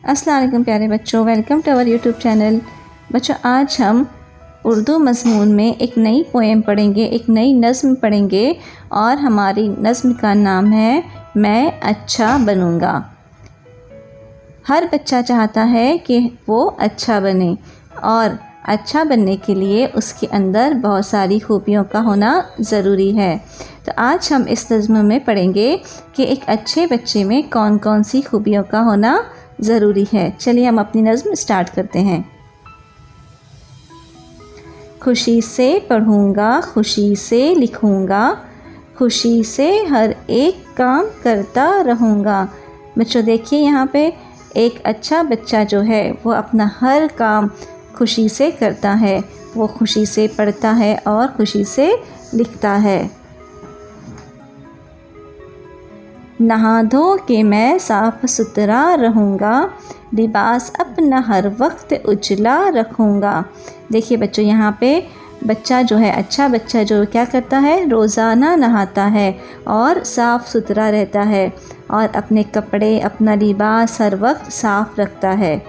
अस्सलाम वालेकुम प्यारे बच्चों, welcome to our YouTube channel. बच्चों, आज हम उर्दू मज़मून में एक नई पोएम पढ़ेंगे, एक नई नज़्म पढ़ेंगे और हमारी नज़्म का नाम है मैं अच्छा बनूँगा। हर बच्चा चाहता है कि वो अच्छा बने और अच्छा बनने के लिए उसके अंदर बहुत सारी खूबियों का होना ज़रूरी है। तो आज हम इस नज़्म में पढ़ेंगे कि एक अच्छे बच्चे में कौन कौन सी खूबियों का होना ज़रूरी है। चलिए हम अपनी नज़्म स्टार्ट करते हैं। खुशी से पढ़ूँगा, खुशी से लिखूँगा, खुशी से हर एक काम करता रहूँगा। बच्चों देखिए, यहाँ पे एक अच्छा बच्चा जो है वो अपना हर काम खुशी से करता है, वो खुशी से पढ़ता है और खुशी से लिखता है। नहा धो के मैं साफ़ सुथरा रहूँगा, लिबास अपना हर वक्त उजला रखूँगा। देखिए बच्चों, यहाँ पे बच्चा जो है, अच्छा बच्चा जो क्या करता है, रोज़ाना नहाता है और साफ़ सुथरा रहता है और अपने कपड़े, अपना लिबास हर वक्त साफ़ रखता है।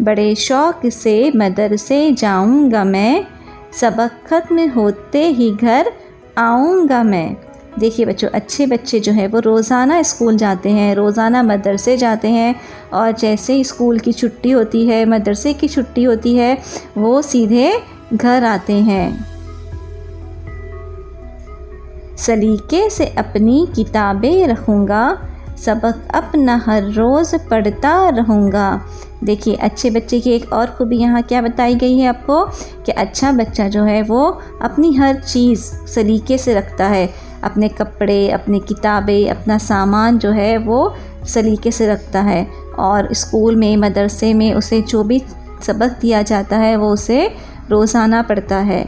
बड़े शौक़ से मदरसे जाऊँगा मैं, सबक ख़त्म होते ही घर आऊँगा मैं। देखिए बच्चों, अच्छे बच्चे जो है वो रोज़ाना स्कूल जाते हैं, रोज़ाना मदरसे जाते हैं और जैसे ही स्कूल की छुट्टी होती है, मदरसे की छुट्टी होती है, वो सीधे घर आते हैं। सलीके से अपनी किताबें रखूँगा, सबक अपना हर रोज़ पढ़ता रहूँगा। देखिए, अच्छे बच्चे की एक और खूबी यहाँ क्या बताई गई है आपको कि अच्छा बच्चा जो है वो अपनी हर चीज़ सलीके से रखता है, अपने कपड़े, अपनी किताबें, अपना सामान जो है वो सलीके से रखता है और स्कूल में, मदरसे में उसे जो भी सबक दिया जाता है वो उसे रोज़ाना पढ़ता है।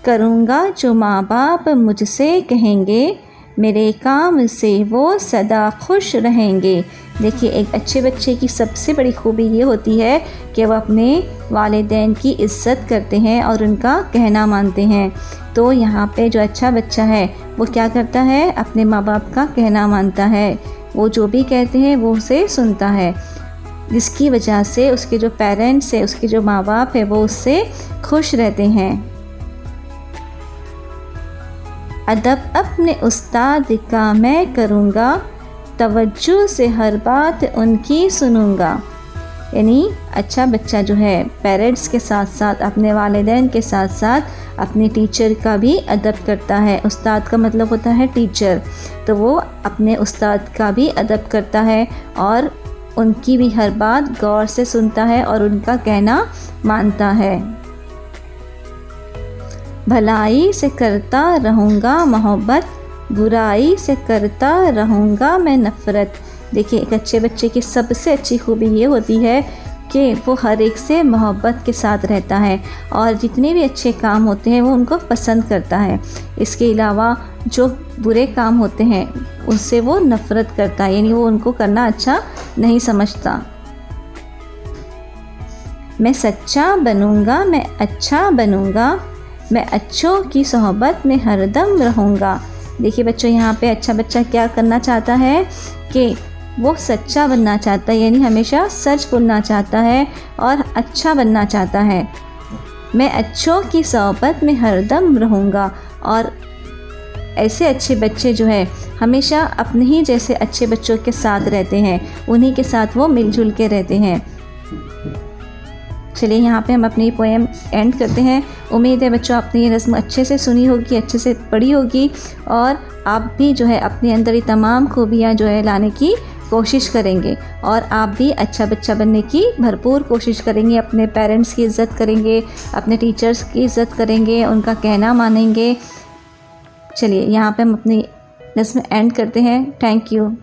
करूँगा जो माँ बाप मुझसे कहेंगे, मेरे काम से वो सदा खुश रहेंगे। देखिए, एक अच्छे बच्चे की सबसे बड़ी खूबी ये होती है कि वह अपने वालिदैन की इज़्ज़त करते हैं और उनका कहना मानते हैं। तो यहाँ पे जो अच्छा बच्चा है वो क्या करता है, अपने माँ बाप का कहना मानता है, वो जो भी कहते हैं वो उसे सुनता है, जिसकी वजह से उसके जो पेरेंट्स है, उसके जो माँ बाप है वो उससे खुश रहते हैं। अदब अपने उस्ताद का मैं करूँगा, तवज्जो से हर बात उनकी सुनूँगा। यानी अच्छा बच्चा जो है पेरेंट्स के साथ साथ, अपने वालिदैन के साथ साथ अपने टीचर का भी अदब करता है। उस्ताद का मतलब होता है टीचर, तो वो अपने उस्ताद का भी अदब करता है और उनकी भी हर बात गौर से सुनता है और उनका कहना मानता है। भलाई से करता रहूँगा मोहब्बत, बुराई से करता रहूँगा मैं नफ़रत। देखिए, एक अच्छे बच्चे की सबसे अच्छी खूबी ये होती है कि वो हर एक से मोहब्बत के साथ रहता है और जितने भी अच्छे काम होते हैं वो उनको पसंद करता है। इसके अलावा जो बुरे काम होते हैं उससे वो नफ़रत करता है, यानी वो उनको करना अच्छा नहीं समझता। मैं सच्चा बनूँगा, मैं अच्छा बनूँगा, मैं अच्छों की सोहबत में हरदम रहूँगा। देखिए बच्चों, यहाँ पे अच्छा बच्चा क्या करना चाहता है कि वो सच्चा बनना चाहता है, यानी हमेशा सच बोलना चाहता है और अच्छा बनना चाहता है। मैं अच्छों की सोहबत में हरदम रहूँगा और ऐसे अच्छे बच्चे जो है हमेशा अपने ही जैसे अच्छे बच्चों के साथ रहते हैं, उन्हीं के साथ वो मिलजुल के रहते हैं। चलिए, यहाँ पे हम अपनी पोएम एंड करते हैं। उम्मीद है बच्चों आपने ये रस्म अच्छे से सुनी होगी, अच्छे से पढ़ी होगी और आप भी जो है अपने अंदर ये तमाम खूबियाँ जो है लाने की कोशिश करेंगे और आप भी अच्छा बच्चा बनने की भरपूर कोशिश करेंगे। अपने पेरेंट्स की इज़्ज़त करेंगे, अपने टीचर्स की इज़्ज़त करेंगे, उनका कहना मानेंगे। चलिए, यहाँ पे हम अपनी रस्म एंड करते हैं। Thank you.